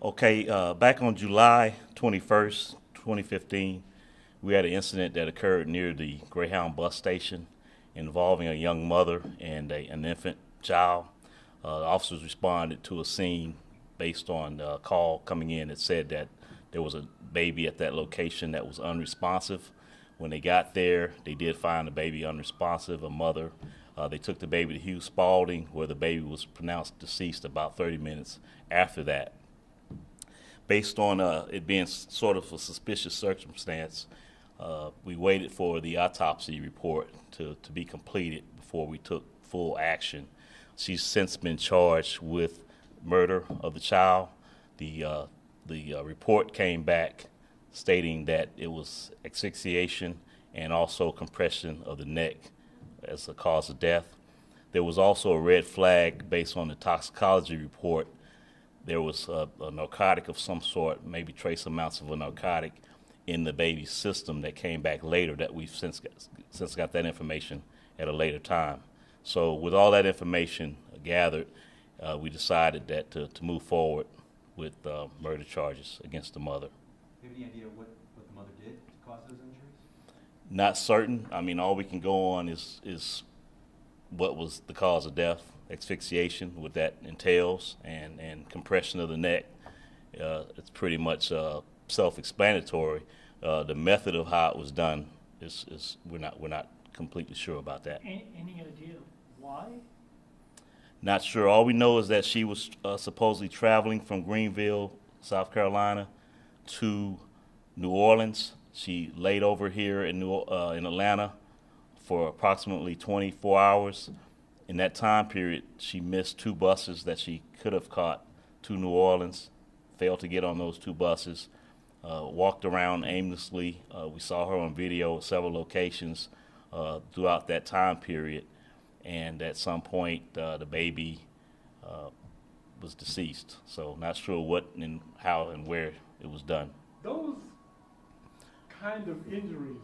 Okay, back on July 21st, 2015, we had an incident that occurred near the Greyhound bus station involving a young mother and an infant child. The officers responded to a scene based on a call coming in that said that there was a baby at that location that was unresponsive. When they got there, they did find the baby unresponsive, a mother. They took the baby to Hugh Spalding, where the baby was pronounced deceased about 30 minutes after that. Based on it being sort of a suspicious circumstance, we waited for the autopsy report to be completed before we took full action. She's since been charged with murder of the child. The report came back stating that it was asphyxiation and also compression of the neck as a cause of death. There was also a red flag based on the toxicology report. There was a narcotic of some sort, maybe trace amounts of a narcotic in the baby's system that came back later that we've since got that information at a later time. So with all that information gathered, we decided that to move forward with murder charges against the mother. Do you have any idea what the mother did to cause those injuries? Not certain. I mean, all we can go on is what was the cause of death, asphyxiation, what that entails, and compression of the neck. It's pretty much self-explanatory. The method of how it was done is we're not completely sure about that. Any idea why? Not sure. All we know is that she was supposedly traveling from Greenville, South Carolina, to New Orleans. She laid over here in Atlanta for approximately 24 hours. In that time period, she missed two buses that she could have caught to New Orleans, failed to get on those two buses, walked around aimlessly. We saw her on video at several locations throughout that time period, and at some point the baby was deceased. So not sure what and how and where it was done. Those kind of injuries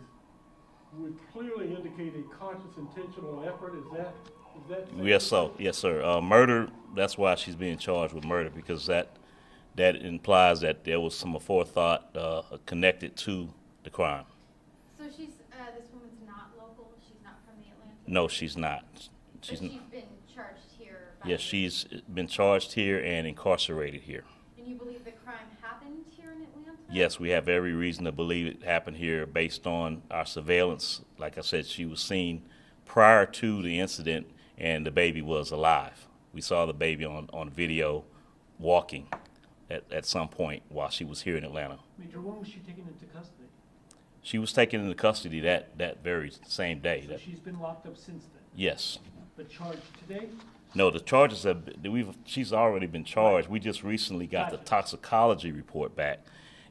would clearly indicate a conscious, intentional effort. Is that Yes, sir. Murder. That's why she's being charged with murder, because that implies that there was some forethought connected to the crime. So she's this woman's not local. She's not from the Atlanta. No, she's not. She's been charged here. Yes, she's been charged here and incarcerated here. And you believe the crime happened here in Atlanta? Yes, we have every reason to believe it happened here based on our surveillance. Like I said, she was seen prior to the incident, and the baby was alive. We saw the baby on video walking at some point while she was here in Atlanta. Major, when was she taken into custody? She was taken into custody that very same day. So she's been locked up since then? Yes. But charged today? No, the charges she's already been charged. We just recently got the toxicology report back,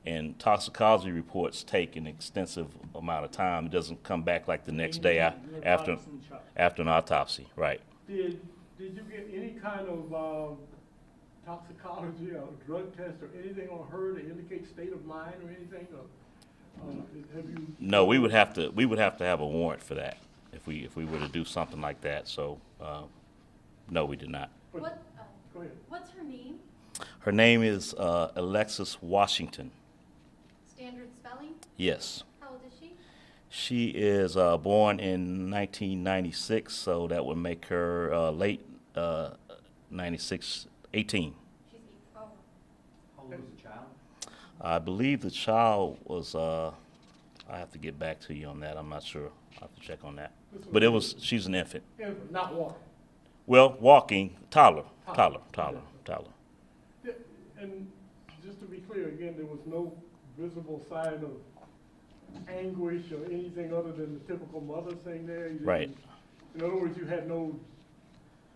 and toxicology reports take an extensive amount of time. It doesn't come back like the next day after an autopsy, right? Did you get any kind of toxicology or drug test or anything on her to indicate state of mind or anything? Have you? No, we would have to have a warrant for that if we were to do something like that. So, no, we did not. Go ahead. What's her name? Her name is Alexis Washington. Standard spelling? Yes. How old is she? She is born in 1996, so that would make her late 96, 18. She's 8. Oh. How old was the child? I believe the child was, I have to get back to you on that. I'm not sure. I'll have to check on that. But she's an infant. Infant, not walking. Well, walking, toddler. And just to be clear, again, there was no visible sign of anguish or anything other than the typical mother thing there? Right. In other words, you had no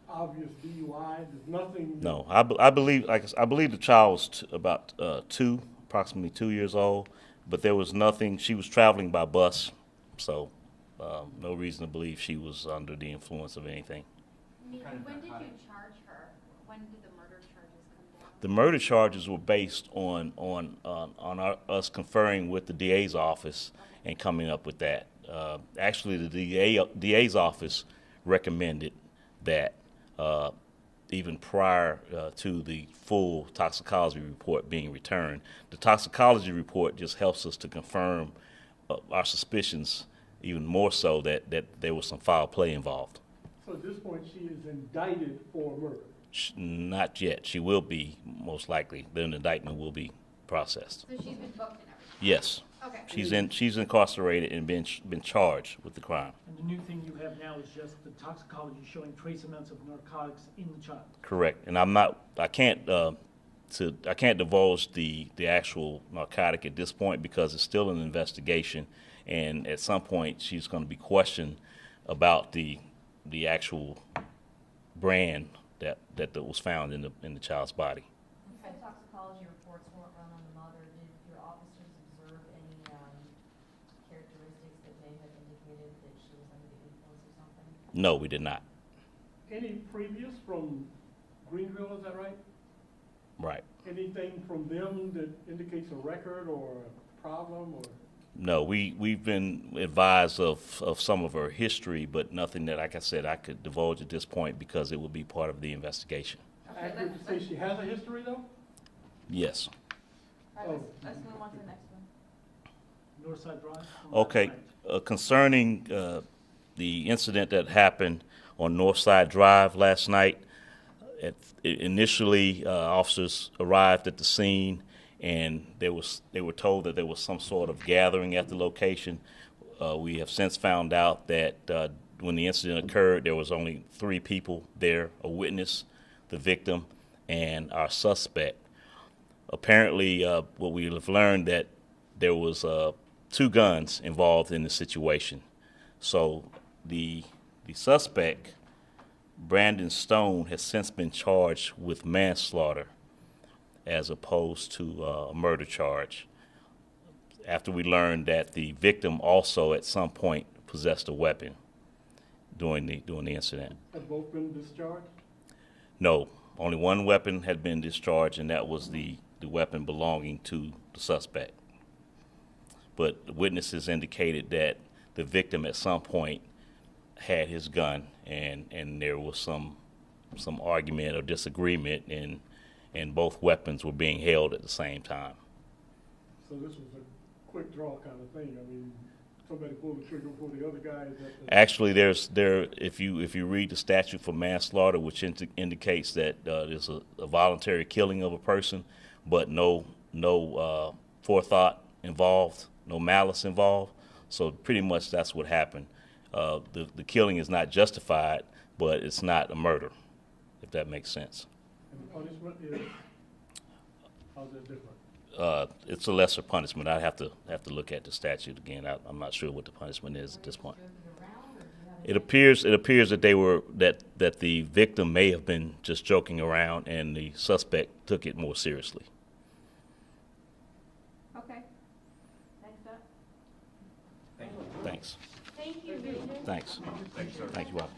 obvious DUI? There's nothing? No, I believe the child was about approximately 2 years old, but there was nothing. She was traveling by bus, so no reason to believe she was under the influence of anything. When did you charge her? When did the murder charges come down? The murder charges were based on us conferring with the DA's office and coming up with that. Actually, the DA's office recommended that even prior to the full toxicology report being returned. The toxicology report just helps us to confirm our suspicions even more so that there was some foul play involved. So at this point, she is indicted for murder. Not yet. She will be, most likely. The indictment will be processed. So she's been booked and everything? Yes. Okay. She's incarcerated and been charged with the crime. And the new thing you have now is just the toxicology showing trace amounts of narcotics in the child. Correct. And I can't divulge the actual narcotic at this point because it's still an investigation, and at some point she's going to be questioned about the actual brand that was found in the child's body. You said toxicology reports weren't run on the mother. Did your officers observe any characteristics that may have indicated that she was under the influence of something? No, we did not. Any previous from Greenville, is that right? Right. Anything from them that indicates a record or a problem or? No, we've been advised of some of her history, but nothing that, like I said, I could divulge at this point because it will be part of the investigation. Accurate to say she has a history though? Yes. All right, let's move on to the next one. Northside Drive? Okay. Concerning the incident that happened on Northside Drive last night, initially officers arrived at the scene and they were told that there was some sort of gathering at the location. We have since found out that when the incident occurred, there was only 3 people there: a witness, the victim, and our suspect. Apparently, what we have learned that there was 2 guns involved in the situation. So the suspect, Brandon Stone, has since been charged with manslaughter as opposed to a murder charge, after we learned that the victim also at some point possessed a weapon during the incident. Have both been discharged? No, only one weapon had been discharged, and that was the weapon belonging to the suspect. But witnesses indicated that the victim at some point had his gun, and there was some argument or disagreement, and both weapons were being held at the same time. So this was a quick draw kind of thing. I mean, somebody pulled the trigger before the other guy. Actually, if you read the statute for manslaughter, which indicates that there's a voluntary killing of a person, but no forethought involved, no malice involved. So pretty much that's what happened. The killing is not justified, but it's not a murder, if that makes sense. And the punishment is, how's that different? It's a lesser punishment. I'd have to look at the statute again. I'm not sure what the punishment is at this point. It appears that that the victim may have been just joking around, and the suspect took it more seriously. Okay. Next up. Thank you. Thanks. Thank you, Victor. Thanks. Thank you, Rob.